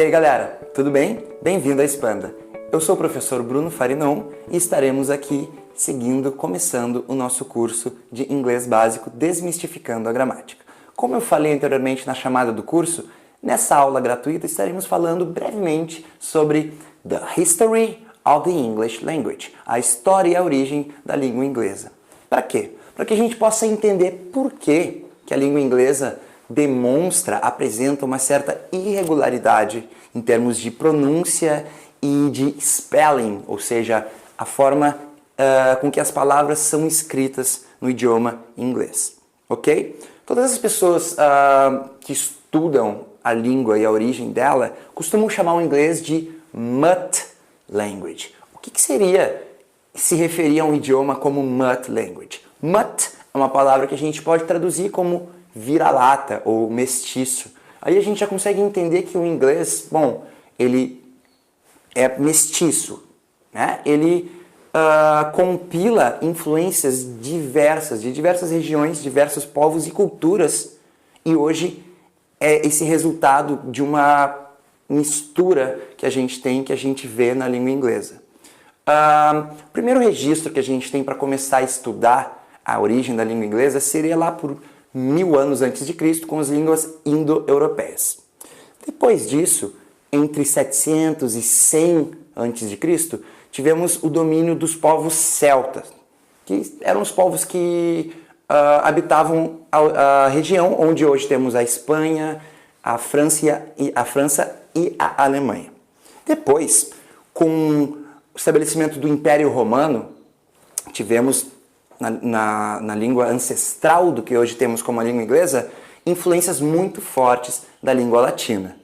E aí galera, tudo bem? Bem-vindo à Expanda. Eu sou o professor Bruno Farinon e estaremos aqui começando o nosso curso de inglês básico Desmistificando a Gramática. Como eu falei anteriormente na chamada do curso, nessa aula gratuita estaremos falando brevemente sobre The History of the English Language, a história e a origem da língua inglesa. Para quê? Para que a gente possa entender por que a língua inglesa apresenta uma certa irregularidade em termos de pronúncia e de spelling, ou seja, a forma com que as palavras são escritas no idioma inglês, ok? Todas as pessoas que estudam a língua e a origem dela costumam chamar o inglês de mutt language. O que seria se referir a um idioma como mutt language? Mutt é uma palavra que a gente pode traduzir como vira-lata ou mestiço. Aí a gente já consegue entender que o inglês, bom, ele é mestiço, né? Ele compila influências diversas, de diversas regiões, diversos povos e culturas, e hoje é esse resultado de uma mistura que a gente tem, que a gente vê na língua inglesa. O primeiro registro que a gente tem para começar a estudar a origem da língua inglesa seria lá por 1000 anos antes de Cristo, com as línguas indo-europeias. Depois disso, entre 700 e 100 antes de Cristo, tivemos o domínio dos povos celtas, que eram os povos que habitavam a região onde hoje temos a Espanha, a França e a Alemanha. Depois, com o estabelecimento do Império Romano, tivemos na língua ancestral do que hoje temos como a língua inglesa, influências muito fortes da língua latina.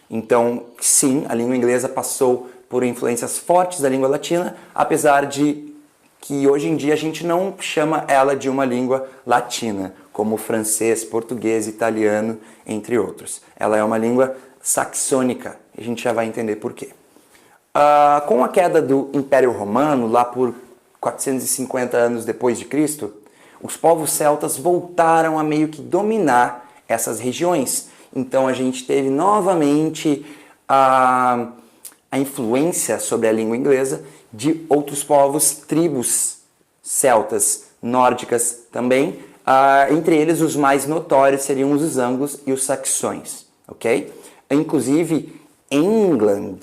Então, sim, a língua inglesa passou por influências fortes da língua latina, apesar de que hoje em dia a gente não chama ela de uma língua latina, como francês, português, italiano, entre outros. Ela é uma língua saxônica, e a gente já vai entender por quê. Com a queda do Império Romano, lá por 450 anos depois de Cristo, os povos celtas voltaram a meio que dominar essas regiões. Então a gente teve novamente a influência sobre a língua inglesa de outros povos, tribos celtas, nórdicas também. Entre eles, os mais notórios seriam os anglos e os saxões, ok? Inclusive, England,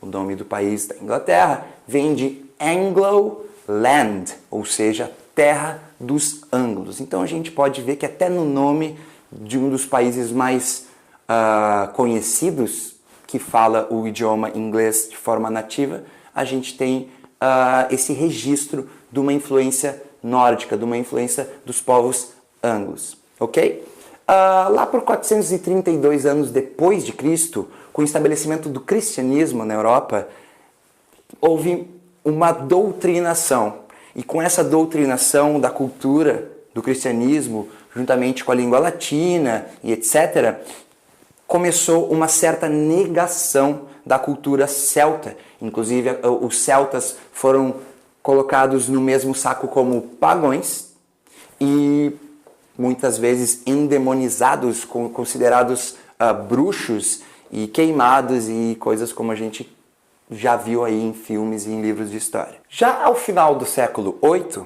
o nome do país da Inglaterra, vem de Anglo-Land, ou seja, terra dos ângulos. Então a gente pode ver que até no nome de um dos países mais conhecidos, que fala o idioma inglês de forma nativa, a gente tem esse registro de uma influência nórdica, de uma influência dos povos anglos, ok? Lá por 432 anos depois de Cristo, com o estabelecimento do cristianismo na Europa, houve uma doutrinação. E com essa doutrinação da cultura do cristianismo, juntamente com a língua latina e etc., começou uma certa negação da cultura celta. Inclusive, os celtas foram colocados no mesmo saco como pagãos e muitas vezes endemonizados, considerados bruxos e queimados e coisas como a gente já viu aí em filmes e em livros de história. Já ao final do século VIII,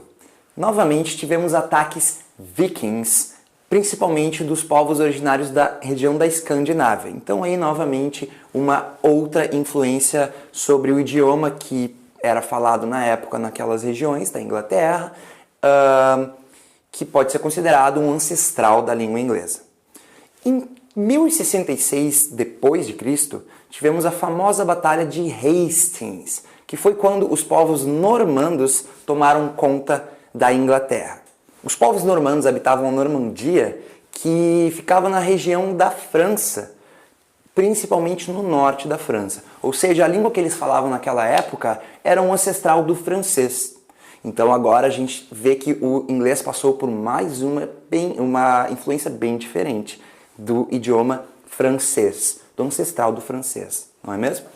novamente tivemos ataques vikings, principalmente dos povos originários da região da Escandinávia. Então aí novamente uma outra influência sobre o idioma que era falado na época naquelas regiões da Inglaterra, que pode ser considerado um ancestral da língua inglesa. Em 1066 depois de Cristo, tivemos a famosa Batalha de Hastings, que foi quando os povos normandos tomaram conta da Inglaterra. Os povos normandos habitavam a Normandia, que ficava na região da França, principalmente no norte da França. Ou seja, a língua que eles falavam naquela época era um ancestral do francês. Então agora a gente vê que o inglês passou por mais uma influência bem diferente do idioma francês, do ancestral do francês, não é mesmo?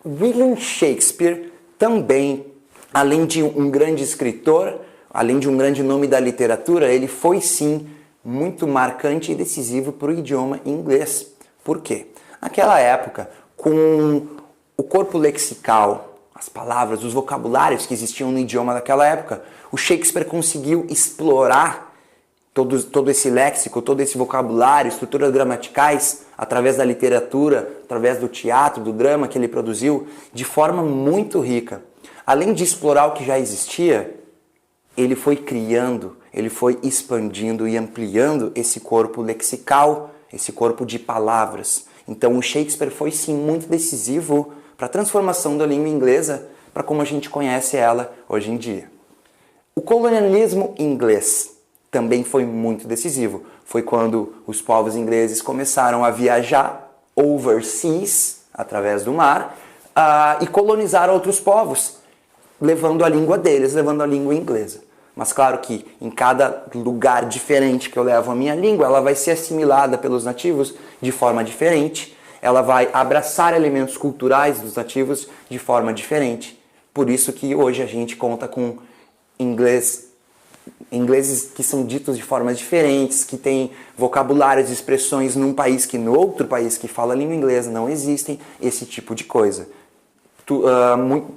William Shakespeare também, além de um grande escritor, além de um grande nome da literatura, ele foi sim muito marcante e decisivo para o idioma inglês. Por quê? Naquela época, com o corpo lexical, as palavras, os vocabulários que existiam no idioma daquela época, o Shakespeare conseguiu explorar todo esse léxico, todo esse vocabulário, estruturas gramaticais, através da literatura, através do teatro, do drama que ele produziu, de forma muito rica. Além de explorar o que já existia, ele foi criando, ele foi expandindo e ampliando esse corpo lexical, esse corpo de palavras. Então o Shakespeare foi sim muito decisivo para a transformação da língua inglesa para como a gente conhece ela hoje em dia. O colonialismo inglês também foi muito decisivo. Foi quando os povos ingleses começaram a viajar overseas, através do mar, e colonizar outros povos, levando a língua deles, levando a língua inglesa. Mas claro que em cada lugar diferente que eu levo a minha língua, ela vai ser assimilada pelos nativos de forma diferente, ela vai abraçar elementos culturais dos nativos de forma diferente. Por isso que hoje a gente conta com ingleses que são ditos de formas diferentes, que têm vocabulários e expressões num país que no outro país que fala a língua inglesa não existem, esse tipo de coisa.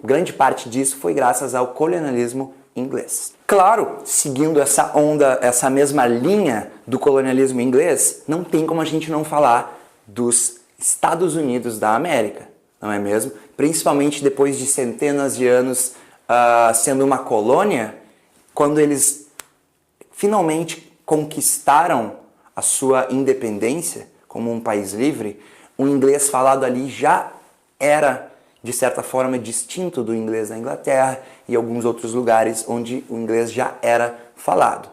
Grande parte disso foi graças ao colonialismo inglês. Claro, seguindo essa onda, essa mesma linha do colonialismo inglês, não tem como a gente não falar dos Estados Unidos da América, não é mesmo? Principalmente depois de centenas de anos sendo uma colônia, quando eles finalmente conquistaram a sua independência como um país livre, o inglês falado ali já era, de certa forma, distinto do inglês da Inglaterra e alguns outros lugares onde o inglês já era falado,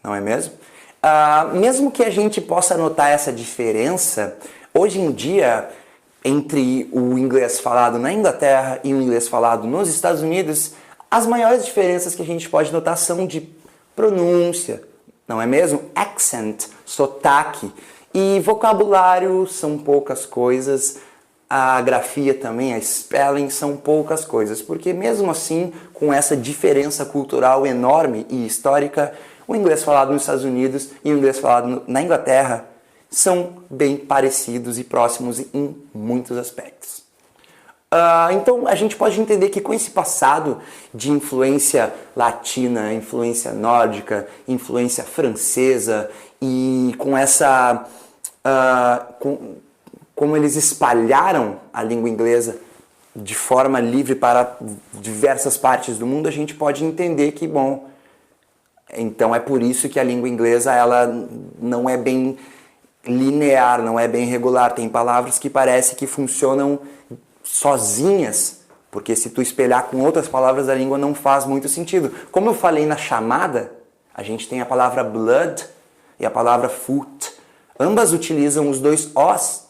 não é mesmo? Mesmo que a gente possa notar essa diferença, hoje em dia, entre o inglês falado na Inglaterra e o inglês falado nos Estados Unidos, as maiores diferenças que a gente pode notar são de pronúncia, não é mesmo? Accent, sotaque, e vocabulário são poucas coisas, a grafia também, a spelling são poucas coisas, porque mesmo assim, com essa diferença cultural enorme e histórica, o inglês falado nos Estados Unidos e o inglês falado na Inglaterra são bem parecidos e próximos em muitos aspectos. Então a gente pode entender que com esse passado de influência latina, influência nórdica, influência francesa e com essa... como eles espalharam a língua inglesa de forma livre para diversas partes do mundo, a gente pode entender que, bom, então é por isso que a língua inglesa ela não é bem linear, não é bem regular. Tem palavras que parece que funcionam sozinhas, porque se tu espelhar com outras palavras da língua não faz muito sentido. Como eu falei na chamada, a gente tem a palavra blood e a palavra foot. Ambas utilizam os dois Os,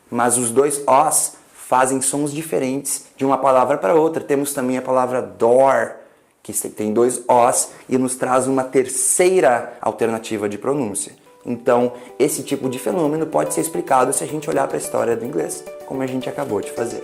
mas os dois Os fazem sons diferentes de uma palavra para outra. Temos também a palavra door, que tem dois Os e nos traz uma terceira alternativa de pronúncia. Então, esse tipo de fenômeno pode ser explicado se a gente olhar para a história do inglês, como a gente acabou de fazer.